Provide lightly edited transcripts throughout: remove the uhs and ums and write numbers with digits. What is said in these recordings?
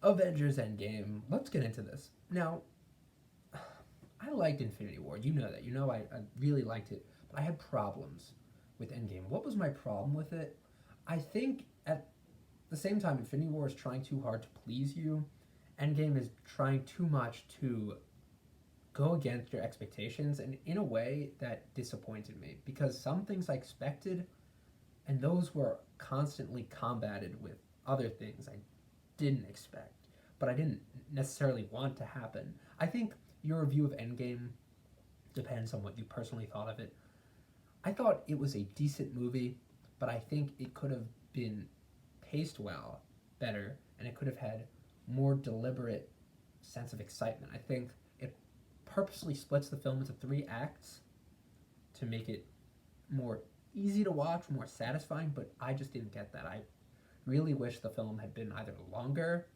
Avengers Endgame. Let's get into this. Now, I liked Infinity War. You know that. You know I really liked it. But I had problems with Endgame. What was my problem with it? I think at the same time, Infinity War is trying too hard to please you. Endgame is trying too much to go against your expectations, and in a way that disappointed me because some things I expected, and those were constantly combated with other things I didn't expect, but I didn't necessarily want to happen. I think your review of Endgame depends on what you personally thought of it. I thought it was a decent movie, but I think it could have been paced well, better, and it could have had more deliberate sense of excitement. I think it purposely splits the film into three acts to make it more easy to watch, more satisfying, but I just didn't get that. I really wish the film had been either longer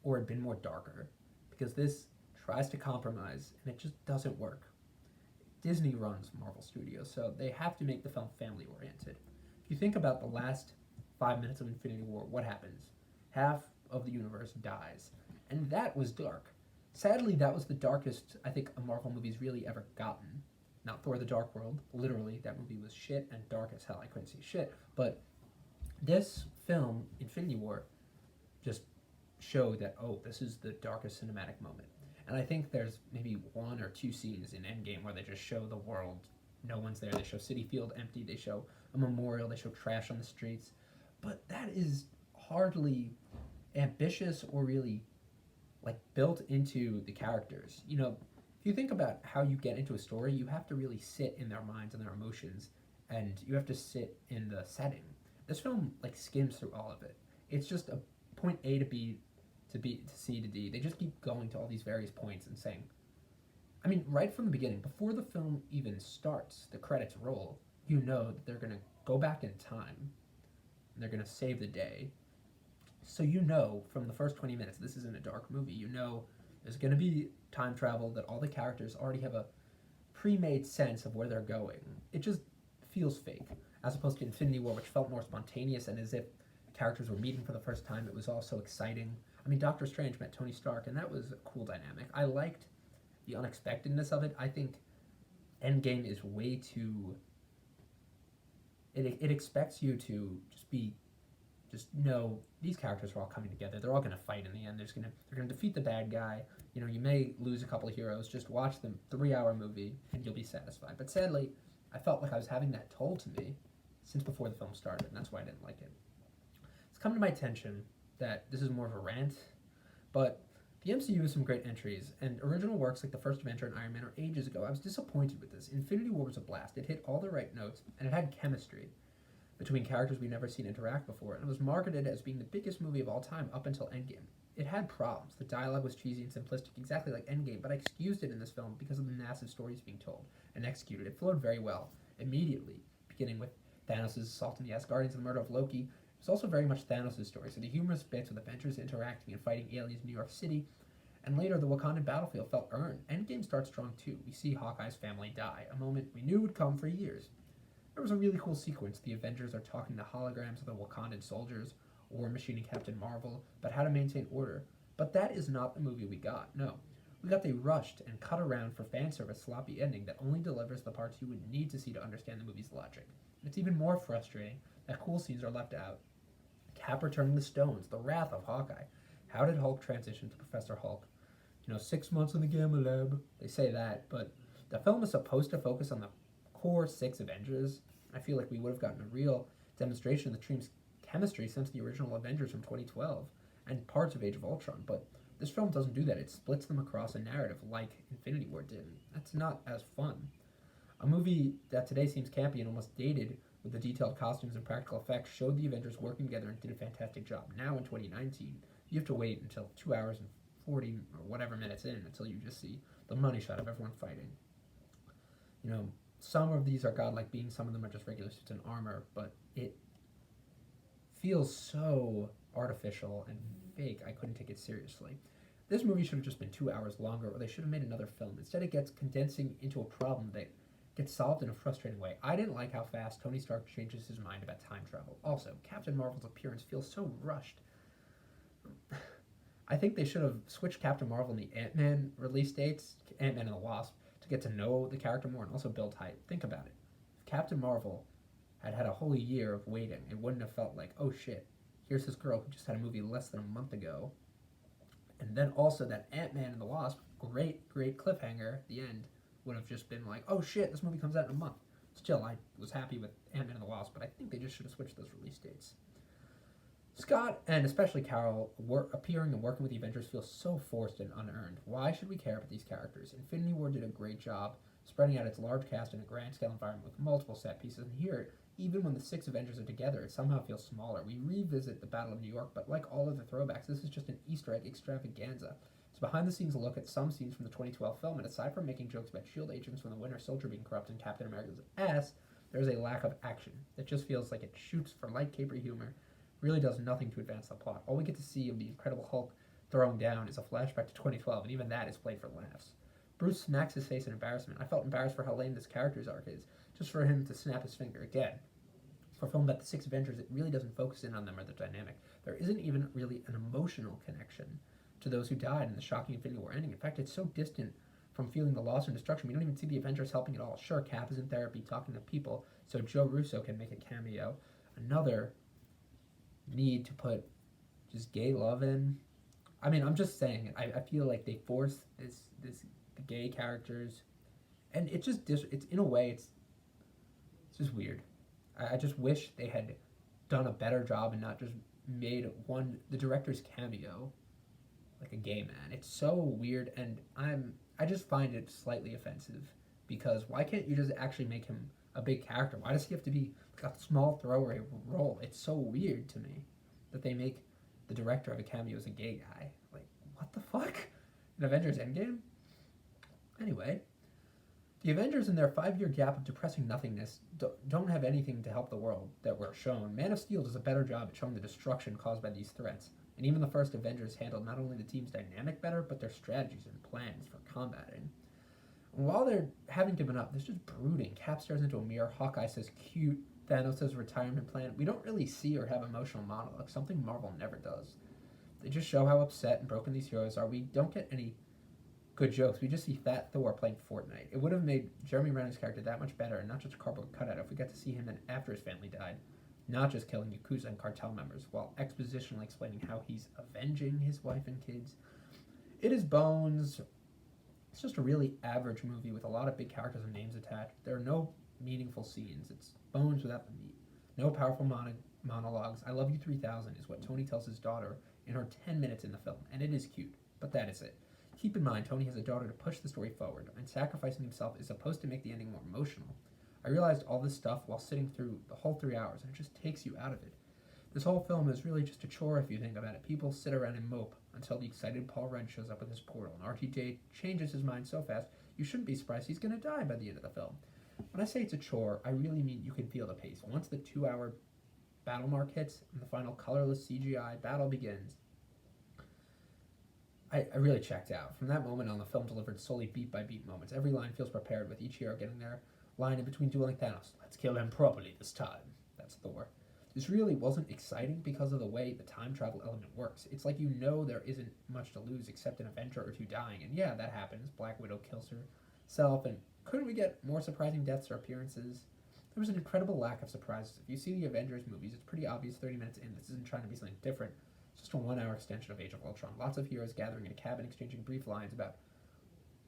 or had been more darker because this tries to compromise and it just doesn't work. Disney runs Marvel Studios, so they have to make the film family oriented. If you think about the last 5 minutes of Infinity War, what happens? Half of the universe dies. And that was dark. Sadly, that was the darkest I think a Marvel movie's really ever gotten. Not Thor the Dark World, literally, that movie was shit and dark as hell. I couldn't see shit. But this film, Infinity War, just showed that, oh, this is the darkest cinematic moment. And I think there's maybe one or two scenes in Endgame where they just show the world, no one's there. They show City Field empty. They show a memorial. They show trash on the streets. But that is hardly ambitious or really like built into the characters. If you think about how you get into a story, you have to really sit in their minds and their emotions, and you have to sit in the setting. This film like skims through all of it. It's just a point A to B to C to D. They just keep going to all these various points and saying, I mean, right from the beginning, before the film even starts, the credits roll, you know that they're gonna go back in time and they're gonna save the day. So you know from the first 20 minutes this isn't a dark movie. You know there's gonna be time travel, that all the characters already have a pre-made sense of where they're going. It just feels fake, as opposed to Infinity War, which felt more spontaneous and as if characters were meeting for the first time. It was all so exciting. I mean, Doctor Strange met Tony Stark, and that was a cool dynamic. I liked the unexpectedness of it. I think Endgame is way too. It expects you to just know these characters are all coming together. They're all going to fight in the end. They're going to defeat the bad guy. You may lose a couple of heroes. Just watch the 3 hour movie and you'll be satisfied. But sadly, I felt like I was having that told to me since before the film started, and that's why I didn't like it. It's come to my attention that this is more of a rant, but the MCU has some great entries, and original works like the first Avenger and Iron Man are ages ago. I was disappointed with this. Infinity War was a blast. It hit all the right notes, and it had chemistry between characters we've never seen interact before, and it was marketed as being the biggest movie of all time up until Endgame. It had problems. The dialogue was cheesy and simplistic, exactly like Endgame, but I excused it in this film because of the massive stories being told and executed. It flowed very well, immediately, beginning with Thanos' assault on the Asgardians and the murder of Loki. It was also very much Thanos' story, so the humorous bits with Avengers interacting and fighting aliens in New York City, and later the Wakandan battlefield felt earned. Endgame starts strong too. We see Hawkeye's family die, a moment we knew would come for years. There was a really cool sequence. The Avengers are talking to holograms of the Wakandan soldiers, War Machine and Captain Marvel, about how to maintain order. But that is not the movie we got. No. We got the rushed and cut around for fan service sloppy ending that only delivers the parts you would need to see to understand the movie's logic. And it's even more frustrating that cool scenes are left out. Cap returning the stones, the wrath of Hawkeye. How did Hulk transition to Professor Hulk? 6 months in the Gamma Lab. They say that, but the film is supposed to focus on the core six Avengers. I feel like we would have gotten a real demonstration of the team's chemistry since the original Avengers from 2012 and parts of Age of Ultron, but this film doesn't do that. It splits them across a narrative like Infinity War did. That's not as fun. A movie that today seems campy and almost dated with the detailed costumes and practical effects showed the Avengers working together and did a fantastic job. Now in 2019, you have to wait until 2 hours and 40 or whatever minutes in until you just see the money shot of everyone fighting. You know, some of these are godlike beings, some of them are just regular suits and armor, but it feels so artificial and fake, I couldn't take it seriously. This movie should have just been 2 hours longer, or they should have made another film. Instead, it gets condensing into a problem that gets solved in a frustrating way. I didn't like how fast Tony Stark changes his mind about time travel. Also, Captain Marvel's appearance feels so rushed. I think they should have switched Captain Marvel and the Ant-Man release dates, Ant-Man and the Wasp, to get to know the character more and also build hype. Think about it. If Captain Marvel had had a whole year of waiting, it wouldn't have felt like, oh shit, here's this girl who just had a movie less than a month ago. And then also that Ant-Man and the Wasp, great cliffhanger at the end, would have just been like, oh shit, this movie comes out in a month. Still, I was happy with Ant-Man and the Wasp, but I think they just should have switched those release dates. Scott, and especially Carol, appearing and working with the Avengers feels so forced and unearned. Why should we care about these characters? Infinity War did a great job spreading out its large cast in a grand scale environment with multiple set pieces, and here, even when the six Avengers are together, it somehow feels smaller. We revisit the Battle of New York, but like all of the throwbacks, this is just an Easter egg extravaganza. It's behind the scenes look at some scenes from the 2012 film, and aside from making jokes about S.H.I.E.L.D. agents from the Winter Soldier being corrupt and Captain America's ass, there's a lack of action. It just feels like it shoots for light capery humor, really does nothing to advance the plot. All we get to see of the Incredible Hulk throwing down is a flashback to 2012, and even that is played for laughs. Bruce smacks his face in embarrassment. I felt embarrassed for how lame this character's arc is, just for him to snap his finger again. For a film about the six Avengers, it really doesn't focus in on them or their dynamic. There isn't even really an emotional connection to those who died in the shocking Infinity War ending. In fact, it's so distant from feeling the loss and destruction. We don't even see the Avengers helping at all. Sure, Cap is in therapy talking to people so Joe Russo can make a cameo. Another need to put just gay love in. I mean, I'm just saying it. I feel like they force this the gay characters, and it just it's in a way it's just weird. I just wish they had done a better job and not just made the director's cameo like a gay man. It's so weird, and I just find it slightly offensive because why can't you just actually make him a big character? Why does he have to be like a small throwaway role? It's so weird to me that they make the director of a cameo as a gay guy. Like, what the fuck? In Avengers Endgame? Anyway, the Avengers, in their 5-year gap of depressing nothingness, don't have anything to help the world that we're shown. Man of Steel does a better job at showing the destruction caused by these threats. And even the first Avengers handled not only the team's dynamic better, but their strategies and plans for combating. And while they're having given up, there's just brooding. Cap stares into a mirror, Hawkeye says cute, Thanos says retirement plan. We don't really see or have emotional monologue, something Marvel never does. They just show how upset and broken these heroes are. We don't get any good jokes. We just see Fat Thor playing Fortnite. It would have made Jeremy Renner's character that much better, and not just a cardboard cutout if we got to see him after his family died, not just killing Yakuza and cartel members, while expositionally explaining how he's avenging his wife and kids. It is Bones. It's just a really average movie with a lot of big characters and names attached. There are no meaningful scenes. It's Bones without the meat. No powerful monologues. I love you 3000 is what Tony tells his daughter in her 10 minutes in the film, and it is cute, but that is it. Keep in mind, Tony has a daughter to push the story forward, and sacrificing himself is supposed to make the ending more emotional. I realized all this stuff while sitting through the whole 3 hours, and it just takes you out of it. This whole film is really just a chore if you think about it. People sit around and mope until the excited Paul Rudd shows up with his portal, and RTJ changes his mind so fast, you shouldn't be surprised he's going to die by the end of the film. When I say it's a chore, I really mean you can feel the pace. Once the 2-hour battle mark hits and the final colorless CGI battle begins, I really checked out. From that moment on, the film delivered solely beat-by-beat moments. Every line feels prepared, with each hero getting their line in between dueling Thanos. Let's kill him properly this time. That's Thor. This really wasn't exciting because of the way the time travel element works. It's like you know there isn't much to lose except an Avenger or two dying. And yeah, that happens. Black Widow kills herself. And couldn't we get more surprising deaths or appearances? There was an incredible lack of surprises. If you see the Avengers movies, it's pretty obvious 30 minutes in this isn't trying to be something different. It's just a 1-hour extension of Age of Ultron. Lots of heroes gathering in a cabin exchanging brief lines about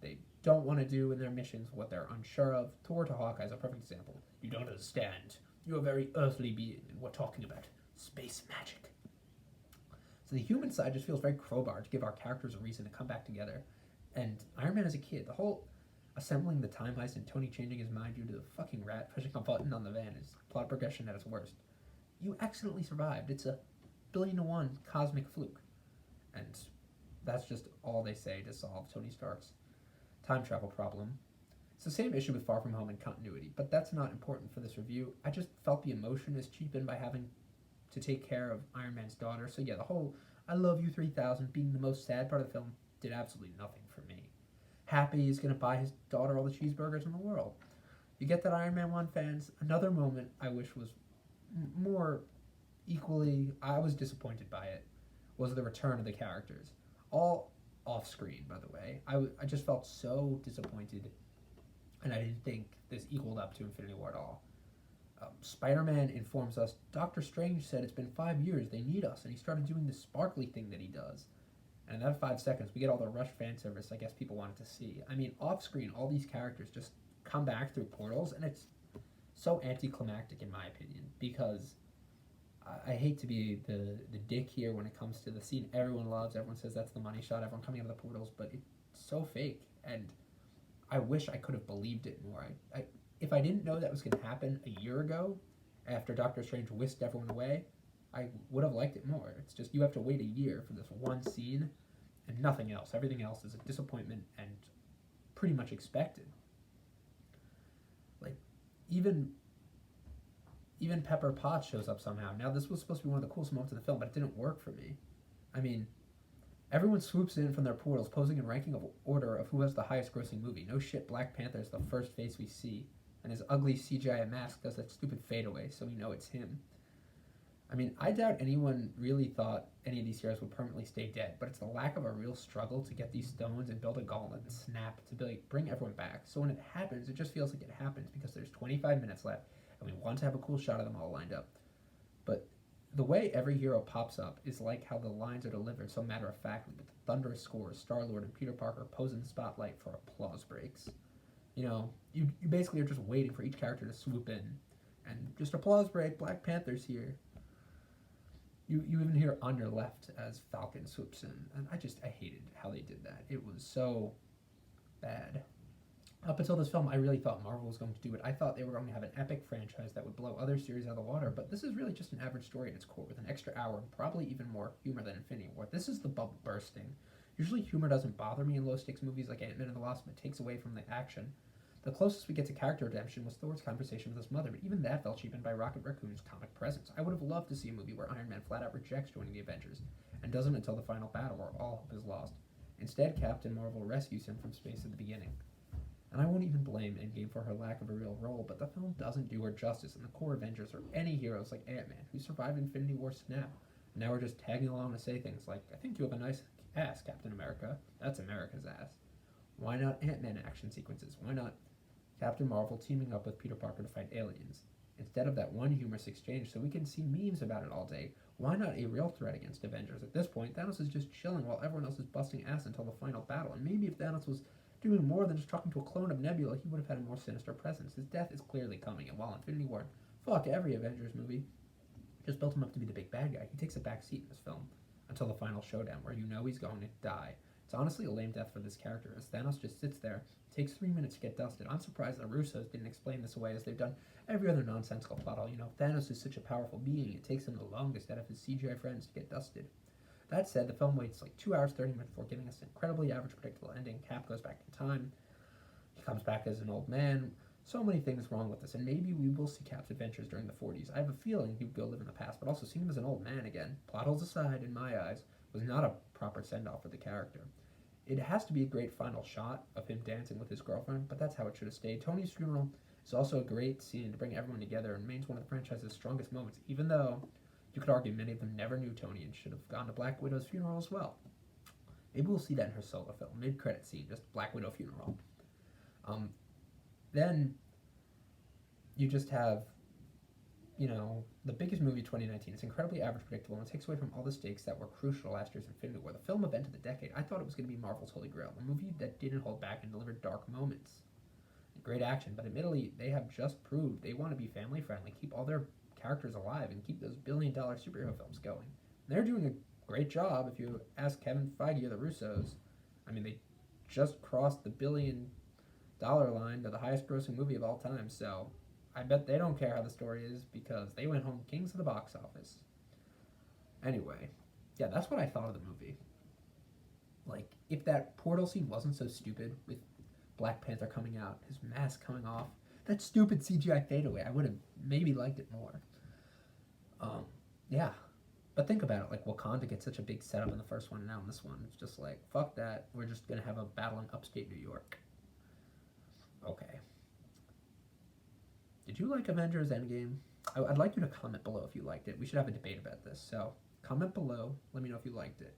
they don't want to do in their missions, what they're unsure of. Thor to Hawkeye is a perfect example. You don't understand. You're a very earthly being, and we're talking about space magic. So the human side just feels very crowbar to give our characters a reason to come back together. And Iron Man as a kid, the whole assembling the time heist and Tony changing his mind due to the fucking rat pushing a button on the van is plot progression at its worst. You accidentally survived. It's a 1,000,000,000 cosmic fluke. And that's just all they say to solve Tony Stark's time travel problem. It's the same issue with Far From Home and continuity, but that's not important for this review. I just felt the emotion is cheapened by having to take care of Iron Man's daughter. So yeah, the whole I love you 3000 being the most sad part of the film did absolutely nothing for me. Happy he's going to buy his daughter all the cheeseburgers in the world. You get that, Iron Man 1 fans. Another moment I wish was more equally, I was disappointed by it, was the return of the characters. all off screen, by the way. I just felt so disappointed, and I didn't think this equaled up to Infinity War at all. Spider Man informs us Doctor Strange said it's been 5 years, they need us, and he started doing this sparkly thing that he does. And in that 5 seconds, we get all the rush fan service I guess people wanted to see. I mean, off screen, all these characters just come back through portals, and it's so anticlimactic in my opinion because I hate to be the dick here when it comes to the scene everyone loves. Everyone says that's the money shot, everyone coming out of the portals, but it's so fake. And I wish I could have believed it more. If I didn't know that was going to happen a year ago, after Doctor Strange whisked everyone away, I would have liked it more. It's just you have to wait a year for this one scene and nothing else. Everything else is a disappointment and pretty much expected. Like even Pepper Potts shows up somehow. Now this was supposed to be one of the coolest moments of the film, but it didn't work for me. I mean, everyone swoops in from their portals, posing in ranking of order of who has the highest grossing movie. No shit, Black Panther is the first face we see, and his ugly CGI mask does that stupid fadeaway, so we know it's him. I mean, I doubt anyone really thought any of these heroes would permanently stay dead, but it's the lack of a real struggle to get these stones and build a gauntlet and snap to bring everyone back. So when it happens, it just feels like it happens because there's 25 minutes left, and we want to have a cool shot of them all lined up. But the way every hero pops up is like how the lines are delivered so matter-of-factly, with the thunderous scores, Star-Lord and Peter Parker pose in the spotlight for applause breaks. You know, you basically are just waiting for each character to swoop in, and just applause break, Black Panther's here. You even hear on your left as Falcon swoops in, and I hated how they did that. It was so bad. Up until this film, I really thought Marvel was going to do it. I thought they were going to have an epic franchise that would blow other series out of the water, but this is really just an average story at its core, with an extra hour and probably even more humor than Infinity War. This is the bubble bursting. Usually humor doesn't bother me in low-stakes movies like Ant-Man and the Wasp, but it takes away from the action. The closest we get to character redemption was Thor's conversation with his mother, but even that felt cheapened by Rocket Raccoon's comic presence. I would have loved to see a movie where Iron Man flat out rejects joining the Avengers, and doesn't until the final battle where all hope is lost. Instead, Captain Marvel rescues him from space at the beginning. And I won't even blame Endgame for her lack of a real role, but the film doesn't do her justice, and the core Avengers or any heroes like Ant-Man, who survived Infinity War snap. And now we're just tagging along to say things like, I think you have a nice ass, Captain America. That's America's ass. Why not Ant-Man action sequences? Why not Captain Marvel teaming up with Peter Parker to fight aliens? Instead of that one humorous exchange so we can see memes about it all day, why not a real threat against Avengers? At this point, Thanos is just chilling while everyone else is busting ass until the final battle, and maybe if Thanos was doing more than just talking to a clone of Nebula, he would have had a more sinister presence. His death is clearly coming, and while Infinity War, fuck every Avengers movie, just built him up to be the big bad guy, he takes a back seat in this film until the final showdown, where you know he's going to die. It's honestly a lame death for this character, as Thanos just sits there, takes 3 minutes to get dusted. I'm surprised the Russos didn't explain this away, as they've done every other nonsensical plot hole. You know, Thanos is such a powerful being, it takes him the longest out of his CGI friends to get dusted. That said, the film waits like 2 hours 30 minutes before giving us an incredibly average, predictable ending. Cap goes back in time. He comes back as an old man. So many things wrong with this, and maybe we will see Cap's adventures during the 40s. I have a feeling he would go live in the past, but also seeing him as an old man again, plot holes aside, in my eyes, was not a proper send-off for the character. It has to be a great final shot of him dancing with his girlfriend, but that's how it should have stayed. Tony's funeral is also a great scene to bring everyone together and remains one of the franchise's strongest moments, even though you could argue many of them never knew Tony and should have gone to Black Widow's funeral as well. Maybe we'll see that in her solo film, mid-credit scene, just Black Widow funeral. Then you just have, you know, the biggest movie of 2019. It's incredibly average, predictable, and it takes away from all the stakes that were crucial to last year's Infinity War. The film event of the decade. I thought it was going to be Marvel's Holy Grail, a movie that didn't hold back and delivered dark moments. Great action, but admittedly, they have just proved they want to be family-friendly, keep all their characters alive, and keep those billion-dollar superhero films going. And they're doing a great job. If you ask Kevin Feige or the Russos, I mean, they just crossed the billion-dollar line to the highest-grossing movie of all time, so I bet they don't care how the story is because they went home kings of the box office. Anyway, yeah, that's what I thought of the movie. Like, if that portal scene wasn't so stupid with Black Panther coming out, his mask coming off, that stupid CGI fadeaway, I would have maybe liked it more. Yeah. But think about it, like Wakanda gets such a big setup in the first one, and now in this one, it's just like, fuck that, we're just gonna have a battle in upstate New York. Okay. Did you like Avengers Endgame? I'd like you to comment below if you liked it. We should have a debate about this. So comment below. Let me know if you liked it.